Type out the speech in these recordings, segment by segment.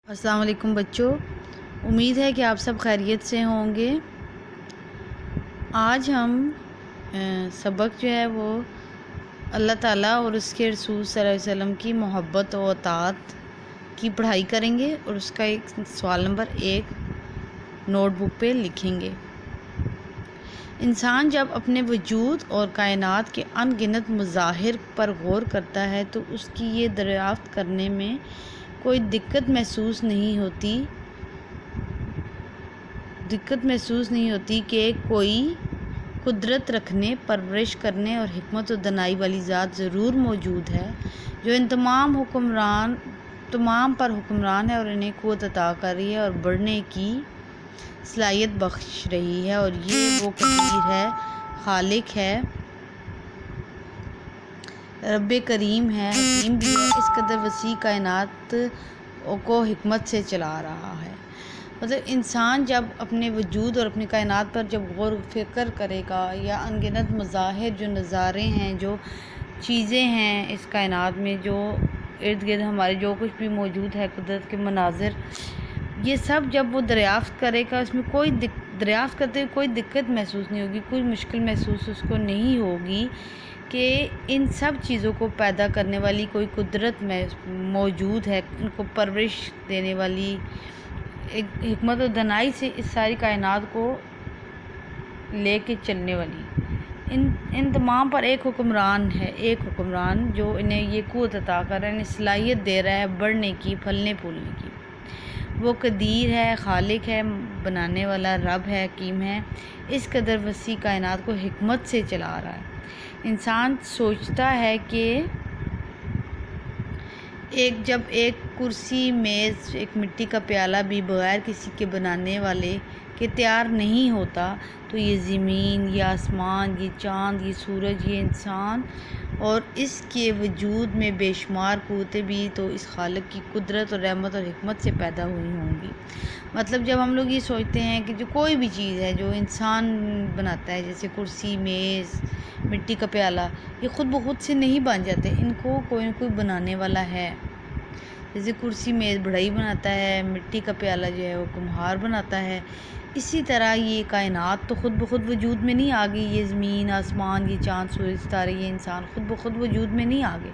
السلام علیکم بچوں، امید ہے کہ آپ سب خیریت سے ہوں گے۔ آج ہم سبق جو ہے وہ اللہ تعالیٰ اور اس کے رسول صلی اللہ علیہ وسلم کی محبت و اطاعت کی پڑھائی کریں گے، اور اس کا ایک سوال نمبر 1 نوٹ بک پہ لکھیں گے۔ انسان جب اپنے وجود اور کائنات کے ان گنت مظاہر پر غور کرتا ہے تو اس کی یہ دریافت کرنے میں کوئی دقت محسوس نہیں ہوتی کہ کوئی قدرت رکھنے، پرورش کرنے اور حکمت و دانائی والی ذات ضرور موجود ہے جو ان تمام پر حکمران ہے اور انہیں قوت عطا کر رہی ہے اور بڑھنے کی صلاحیت بخش رہی ہے، اور یہ وہ قدیر ہے، خالق ہے، رب کریم ہے، حکیم بھی ہے، اس قدر وسیع کائنات کو حکمت سے چلا رہا ہے۔ مطلب انسان جب اپنے وجود اور اپنی کائنات پر جب غور و فکر کرے گا، یا ان گنت مظاہر جو نظارے ہیں، جو چیزیں ہیں اس کائنات میں، جو ارد گرد ہمارے جو کچھ بھی موجود ہے، قدرت کے مناظر، یہ سب جب وہ دریافت کرے گا، اس میں دریافت کرتے ہوئے کوئی دقت محسوس نہیں ہوگی، کوئی مشکل محسوس اس کو نہیں ہوگی کہ ان سب چیزوں کو پیدا کرنے والی کوئی قدرت موجود ہے، ان کو پرورش دینے والی، ایک حکمت و دانائی سے اس ساری کائنات کو لے کے چلنے والی۔ ان تمام پر ایک حکمران جو انہیں یہ قوت عطا کر رہا ہے، انہیں صلاحیت دے رہا ہے بڑھنے کی، پھلنے پھولنے کی۔ وہ قدیر ہے، خالق ہے، بنانے والا رب ہے، حکیم ہے، اس قدر وسیع کائنات کو حکمت سے چلا رہا ہے۔ انسان سوچتا ہے کہ جب ایک کرسی، میز، ایک مٹی کا پیالہ بھی بغیر کسی کے بنانے والے کے تیار نہیں ہوتا، تو یہ زمین، یہ آسمان، یہ چاند، یہ سورج، یہ انسان اور اس کے وجود میں بے شمار قوتیں بھی تو اس خالق کی قدرت اور رحمت اور حکمت سے پیدا ہوئی ہوں گی۔ مطلب جب ہم لوگ یہ سوچتے ہیں کہ جو کوئی بھی چیز ہے جو انسان بناتا ہے، جیسے کرسی، میز، مٹی کا پیالہ، یہ خود بخود سے نہیں بن جاتے، ان کو کوئی نہ کوئی بنانے والا ہے۔ جیسے کرسی میز بڑھئی بناتا ہے، مٹی کا پیالہ جو ہے وہ کمہار بناتا ہے، اسی طرح یہ کائنات تو خود بخود وجود میں نہیں آ گئی، یہ زمین، آسمان، یہ چاند، سورج، ستارے، یہ انسان خود بخود وجود میں نہیں آ گئے۔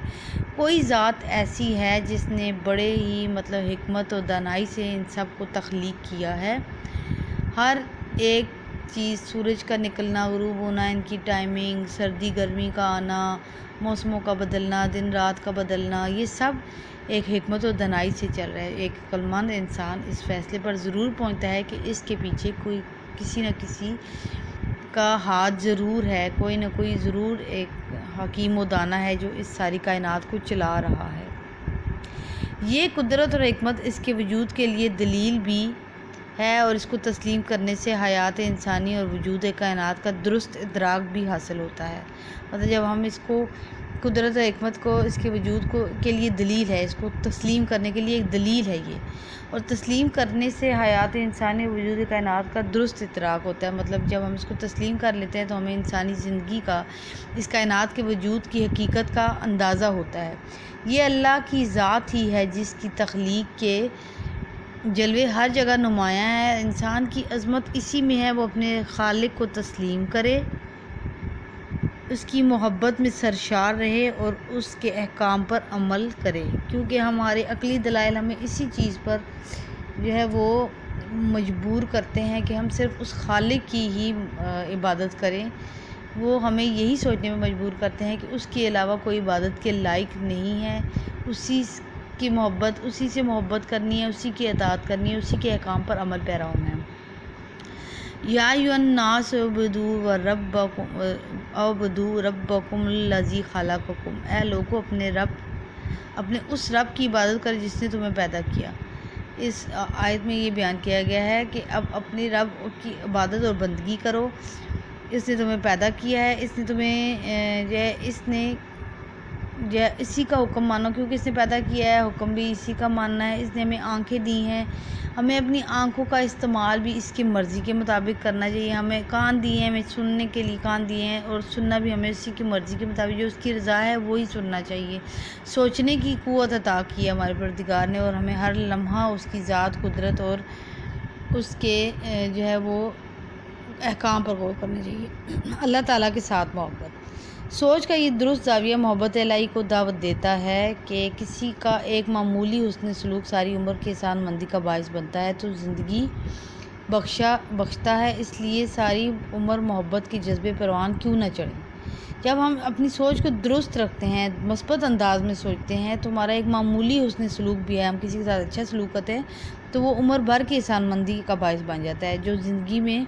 کوئی ذات ایسی ہے جس نے بڑے ہی حکمت و دانائی سے ان سب کو تخلیق کیا ہے۔ ہر ایک چیز، سورج کا نکلنا، غروب ہونا، ان کی ٹائمنگ، سردی گرمی کا آنا، موسموں کا بدلنا، دن رات کا بدلنا، یہ سب ایک حکمت و دانائی سے چل رہا ہے۔ ایک عقلمند انسان اس فیصلے پر ضرور پہنچتا ہے کہ اس کے پیچھے کسی نہ کسی کا ہاتھ ضرور ہے، کوئی نہ کوئی ضرور ایک حکیم و دانا ہے جو اس ساری کائنات کو چلا رہا ہے۔ یہ قدرت اور حکمت اس کے وجود کے لیے دلیل بھی ہے، اور اس کو تسلیم کرنے سے حیات انسانی اور وجود کائنات کا درست ادراک بھی حاصل ہوتا ہے۔ مطلب جب ہم اس کو قدرت اور حکمت کو، اس کے وجود کے لیے دلیل ہے، اس کو تسلیم کرنے کے لیے ایک دلیل ہے یہ، اور تسلیم کرنے سے حیات انسانی وجود کائنات کا درست ادراک ہوتا ہے۔ مطلب جب ہم اس کو تسلیم کر لیتے ہیں تو ہمیں انسانی زندگی کا، اس کائنات کے وجود کی حقیقت کا اندازہ ہوتا ہے۔ یہ اللہ کی ذات ہی ہے جس کی تخلیق کے جلوے ہر جگہ نمایاں ہے۔ انسان کی عظمت اسی میں ہے، وہ اپنے خالق کو تسلیم کرے، اس کی محبت میں سرشار رہے اور اس کے احکام پر عمل کرے، کیونکہ ہمارے عقلی دلائل ہمیں اسی چیز پر جو ہے وہ مجبور کرتے ہیں کہ ہم صرف اس خالق کی ہی عبادت کریں۔ وہ ہمیں یہی سوچنے میں مجبور کرتے ہیں کہ اس کے علاوہ کوئی عبادت کے لائق نہیں ہے، اسی سے محبت کرنی ہے، اسی کی اطاعت کرنی ہے، اسی کے احکام پر عمل پیرا ہونا ہے۔ یا ایھا الناس اعبدوا ربکم الذی خلقکم، اے لوگو اپنے اس رب کی عبادت کرو جس نے تمہیں پیدا کیا۔ اس آیت میں یہ بیان کیا گیا ہے کہ اب اپنے رب کی عبادت اور بندگی کرو، اس نے تمہیں پیدا کیا ہے، اس نے تمہیں جو ہے اس نے اسی کا حکم مانو، کیونکہ اس نے پیدا کیا ہے، حکم بھی اسی کا ماننا ہے۔ اس نے ہمیں آنکھیں دی ہیں، ہمیں اپنی آنکھوں کا استعمال بھی اس کی مرضی کے مطابق کرنا چاہیے۔ ہمیں کان دیے ہیں، ہمیں سننے کے لیے کان دیے ہیں، اور سننا بھی ہمیں اسی کی مرضی کے مطابق، جو اس کی رضا ہے وہی سننا چاہیے۔ سوچنے کی قوت عطا کی ہے ہمارے پروردگار نے، اور ہمیں ہر لمحہ اس کی ذات، قدرت اور اس کے جو ہے وہ احکام پر غور کرنا چاہیے۔ اللہ تعالیٰ کے ساتھ محبت، سوچ کا یہ درست زاویہ محبت الہی کو دعوت دیتا ہے کہ کسی کا ایک معمولی حسن سلوک ساری عمر کی احسان مندی کا باعث بنتا ہے تو زندگی بخشتا ہے۔ اس لیے ساری عمر محبت کے جذبے پروان کیوں نہ چڑھیں۔ جب ہم اپنی سوچ کو درست رکھتے ہیں، مثبت انداز میں سوچتے ہیں، تو ہمارا ایک معمولی حسن سلوک بھی ہے، ہم کسی کے ساتھ اچھا سلوک کرتے ہیں تو وہ عمر بھر کی احسان مندی کا باعث بن جاتا ہے، جو زندگی میں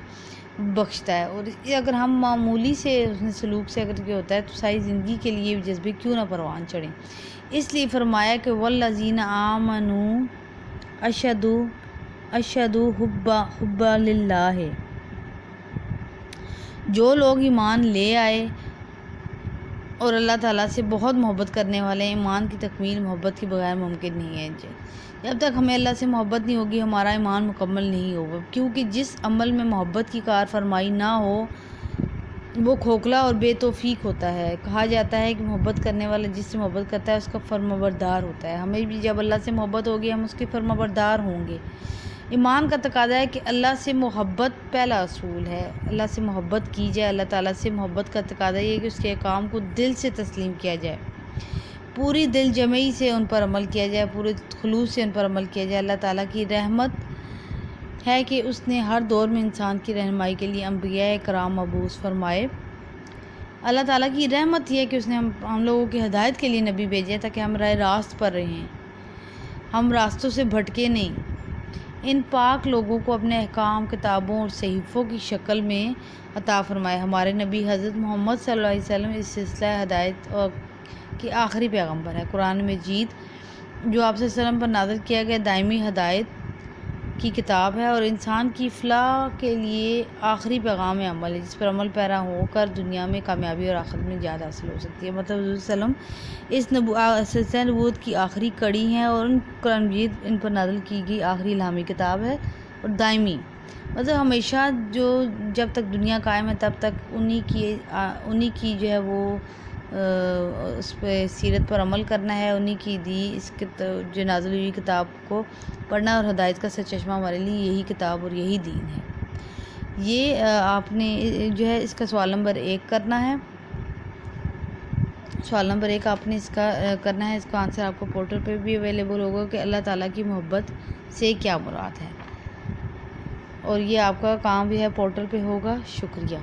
بخشتا ہے۔ اور اگر ہم معمولی سے حسن سلوک سے اگر یہ ہوتا ہے تو ساری زندگی کے لیے جذبے کیوں نہ پروان چڑھیں۔ اس لیے فرمایا کہ والذین آمنوا اشد حب للہ، جو لوگ ایمان لے آئے اور اللہ تعالیٰ سے بہت محبت کرنے والے ہیں، ایمان کی تکمیل محبت کے بغیر ممکن نہیں ہے۔ جب تک ہمیں اللہ سے محبت نہیں ہوگی، ہمارا ایمان مکمل نہیں ہوگا، کیونکہ جس عمل میں محبت کی کار فرمائی نہ ہو وہ کھوکھلا اور بے توفیق ہوتا ہے۔ کہا جاتا ہے کہ محبت کرنے والا جس سے محبت کرتا ہے اس کا فرمانبردار ہوتا ہے۔ ہمیں بھی جب اللہ سے محبت ہوگی ہم اس کے فرمانبردار ہوں گے۔ ایمان کا تقاضا ہے کہ اللہ سے محبت پہلا اصول ہے، اللہ سے محبت کی جائے۔ اللہ تعالیٰ سے محبت کا تقاضا یہ ہے کہ اس کے احکام کو دل سے تسلیم کیا جائے، پوری دل جمعی سے ان پر عمل کیا جائے، پورے خلوص سے ان پر عمل کیا جائے۔ اللہ تعالیٰ کی رحمت ہے کہ اس نے ہر دور میں انسان کی رہنمائی کے لیے انبیاء کرام مبعوث فرمائے۔ اللہ تعالیٰ کی رحمت یہ ہے کہ اس نے ہم لوگوں کی ہدایت کے لیے نبی بھیجے تاکہ ہم راہ راست پر رہیں، ہم راستوں سے بھٹکے نہیں۔ ان پاک لوگوں کو اپنے احکام، کتابوں اور صحیفوں کی شکل میں عطا فرمائے۔ ہمارے نبی حضرت محمد صلی اللہ علیہ وسلم اس سلسلہ ہدایت کے آخری پیغمبر ہے۔ قرآن مجید جو آپ صلی اللہ علیہ وسلم پر نازل کیا گیا دائمی ہدایت کی کتاب ہے اور انسان کی فلاح کے لیے آخری پیغام عمل ہے، جس پر عمل پیرا ہو کر دنیا میں کامیابی اور آخرت میں نجات حاصل ہو سکتی ہے۔ مطلب حضور صلی اللہ علیہ وسلم اس سلسلہ نبوت کی آخری کڑی ہیں، اور قرآن مجید ان پر نازل کی گئی آخری الہامی کتاب ہے اور دائمی، مطلب ہمیشہ جب تک دنیا قائم ہے تب تک انہی کی جو ہے وہ اس پہ سیرت پر عمل کرنا ہے، انہی کی اس جو نازل ہوئی کتاب کو پڑھنا، اور ہدایت کا سرچشمہ ہمارے لیے یہی کتاب اور یہی دین ہے۔ یہ آپ نے جو ہے اس کا سوال نمبر 1 کرنا ہے، سوال نمبر 1 آپ نے اس کا کرنا ہے۔ اس کا آنسر آپ کو پورٹل پہ بھی اویلیبل ہوگا کہ اللہ تعالیٰ کی محبت سے کیا مراد ہے، اور یہ آپ کا کام بھی ہے پورٹل پہ ہوگا۔ شکریہ۔